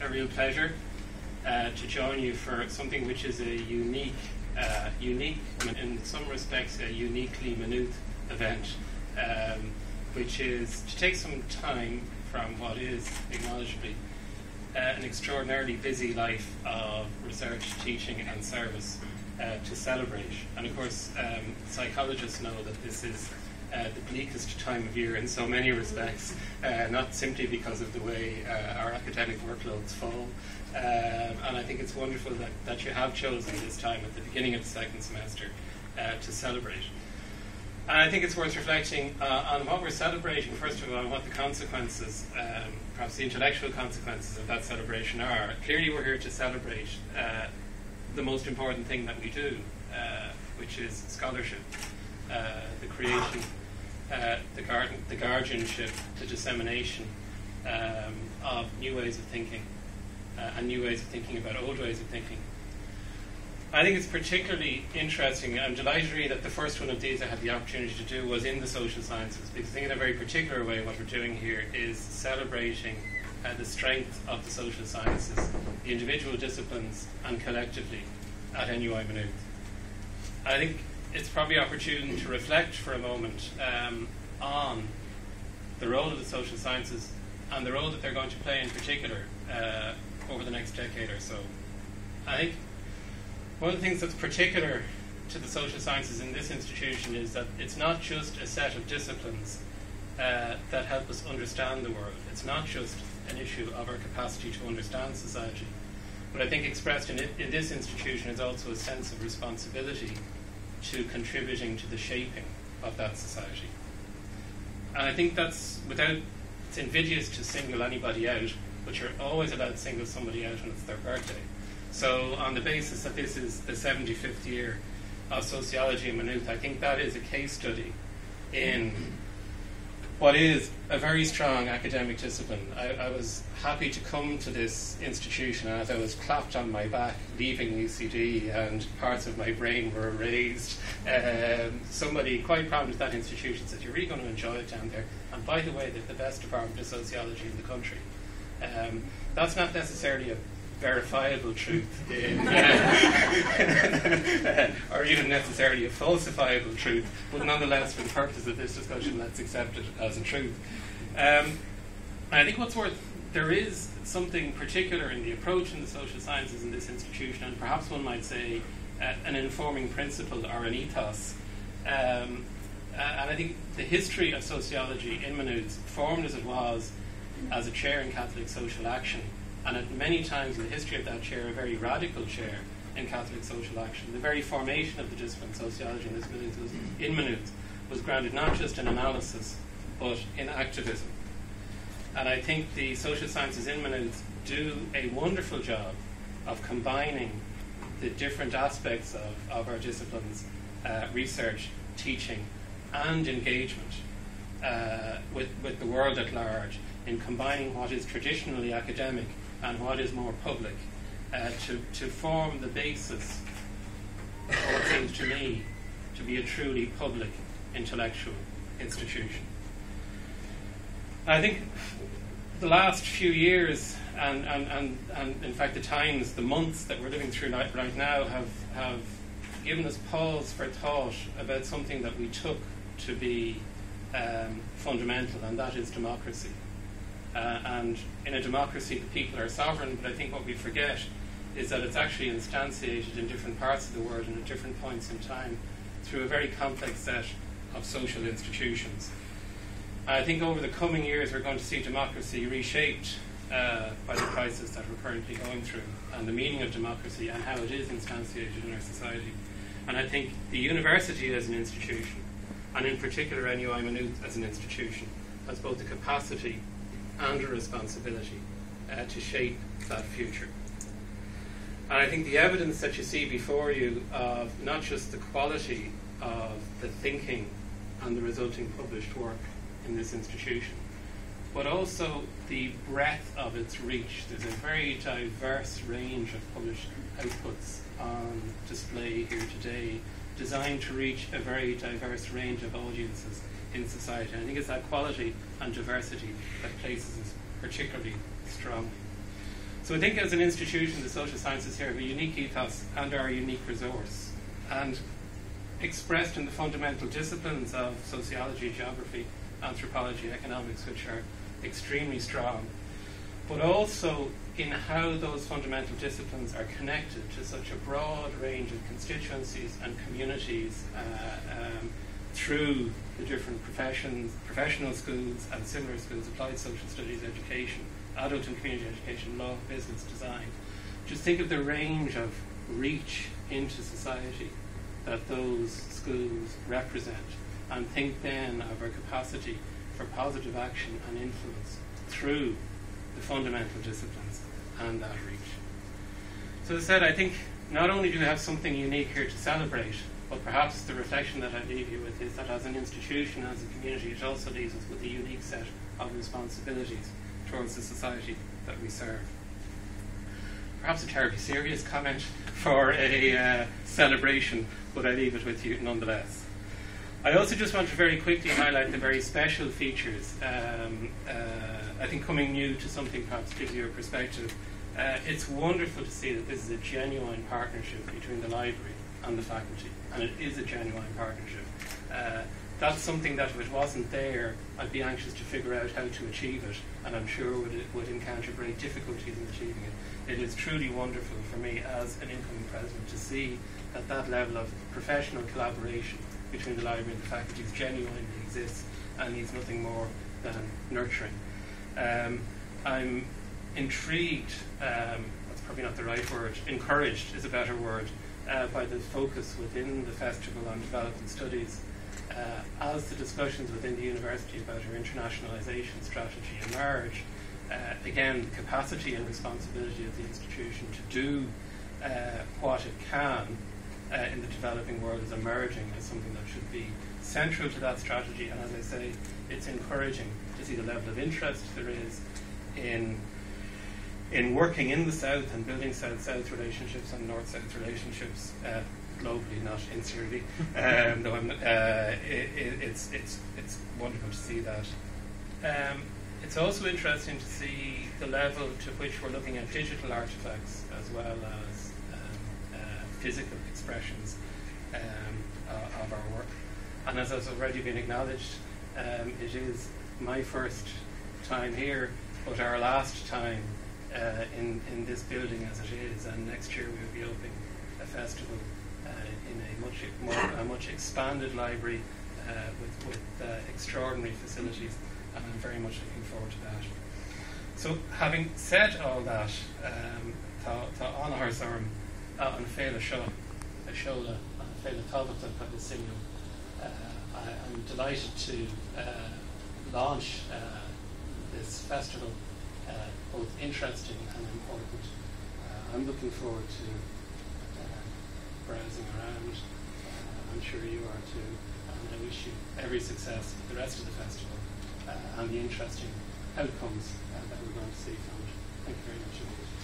a real pleasure to join you for something which is a unique, in some respects, a uniquely Maynooth event, which is to take some time from what is acknowledgeably an extraordinarily busy life of research, teaching and service to celebrate. And of course, psychologists know that this is the bleakest time of year in so many respects, not simply because of the way our academic workloads fall. And I think it's wonderful that you have chosen this time at the beginning of the second semester to celebrate. And I think it's worth reflecting on what we're celebrating, first of all, and what the consequences, perhaps the intellectual consequences of that celebration are. Clearly we're here to celebrate the most important thing that we do, which is scholarship, the creation, the guardianship, the dissemination of new ways of thinking, and new ways of thinking about old ways of thinking. I think it's particularly interesting. I'm delighted really that the first one of these I had the opportunity to do was in the social sciences, because I think in a very particular way what we're doing here is celebrating the strength of the social sciences, the individual disciplines and collectively at NUI Maynooth. I think it's probably opportune to reflect for a moment on the role of the social sciences and the role that they're going to play in particular over the next decade or so. I think one of the things that's particular to the social sciences in this institution is that it's not just a set of disciplines that help us understand the world. It's not just an issue of our capacity to understand society, but I think expressed in this institution is also a sense of responsibility to contributing to the shaping of that society. And I think that's it's invidious to single anybody out, but you're always allowed to single somebody out when it's their birthday. So on the basis that this is the 75th year of sociology in Maynooth, I think that is a case study in what is a very strong academic discipline. I was happy to come to this institution, and as I was clapped on my back leaving UCD and parts of my brain were erased, somebody quite proud of that institution said, "You're really going to enjoy it down there. And by the way, they've the best department of sociology in the country." That's not necessarily a verifiable truth or even necessarily a falsifiable truth, but nonetheless for the purpose of this discussion let's accept it as a truth. I think there is something particular in the approach in the social sciences in this institution, and perhaps one might say an informing principle or an ethos. And I think the history of sociology in Maynooth, formed as it was as a chair in Catholic social action, and at many times in the history of that chair, a very radical chair in Catholic social action. The very formation of the discipline sociology in Maynooth was grounded not just in analysis, but in activism. And I think the social sciences in Maynooth do a wonderful job of combining the different aspects of our disciplines, research, teaching, and engagement with the world at large, in combining what is traditionally academic and what is more public, to form the basis of what seems to me to be a truly public intellectual institution. I think the last few years, and in fact the months that we're living through right now have given us pause for thought about something that we took to be fundamental, and that is democracy. And in a democracy, the people are sovereign, but I think what we forget is that it's actually instantiated in different parts of the world and at different points in time through a very complex set of social institutions. I think over the coming years we're going to see democracy reshaped by the crisis that we're currently going through, and the meaning of democracy and how it is instantiated in our society. And I think the university as an institution, and in particular NUI Maynooth as an institution, has both the capacity and a responsibility to shape that future. And I think the evidence that you see before you of not just the quality of the thinking and the resulting published work in this institution, but also the breadth of its reach. There's a very diverse range of published outputs on display here today, designed to reach a very diverse range of audiences in society. And I think it's that quality and diversity that places us particularly strongly. So I think as an institution, the social sciences here have a unique ethos and are a unique resource, and expressed in the fundamental disciplines of sociology, geography, anthropology, economics, which are extremely strong, but also in how those fundamental disciplines are connected to such a broad range of constituencies and communities through the different professions, professional schools and similar schools, applied social studies, education, adult and community education, law, business, design. Just think of the range of reach into society that those schools represent, and think then of our capacity for positive action and influence through the fundamental disciplines and that reach. So as I said, I think not only do we have something unique here to celebrate, but perhaps the reflection that I leave you with is that as an institution, as a community, it also leaves us with a unique set of responsibilities towards the society that we serve. Perhaps a terribly serious comment for a celebration, but I leave it with you nonetheless. I also just want to very quickly highlight the very special features. I think coming new to something perhaps gives you a perspective. It's wonderful to see that this is a genuine partnership between the library and the faculty, and it is a genuine partnership. That's something that if it wasn't there, I'd be anxious to figure out how to achieve it, and I'm sure would encounter great difficulties in achieving it. It is truly wonderful for me as an incoming president to see that that level of professional collaboration between the library and the faculties genuinely exists and needs nothing more than nurturing. I'm intrigued, that's probably not the right word, encouraged is a better word, by the focus within the festival on development studies. As the discussions within the university about our internationalisation strategy emerge, again, the capacity and responsibility of the institution to do what it can in the developing world is emerging as something that should be central to that strategy. And as I say, it's encouraging to see the level of interest there is in working in the South and building South-South relationships and North-South relationships globally, not insularly. Though it's wonderful to see that. It's also interesting to see the level to which we're looking at digital artifacts as well as physical expressions of our work. And as has already been acknowledged, it is my first time here, but our last time in this building as it is, and next year we will be opening a festival in a much expanded library with extraordinary facilities, and I'm very much looking forward to that. So having said all that, tá anhars orm an féile seo a seola an féile tábhachta go simú. I'm delighted to launch this festival, both interesting and important. I'm looking forward to browsing around. I'm sure you are too, and I wish you every success with the rest of the festival and the interesting outcomes that we're going to see from it. Thank you very much indeed.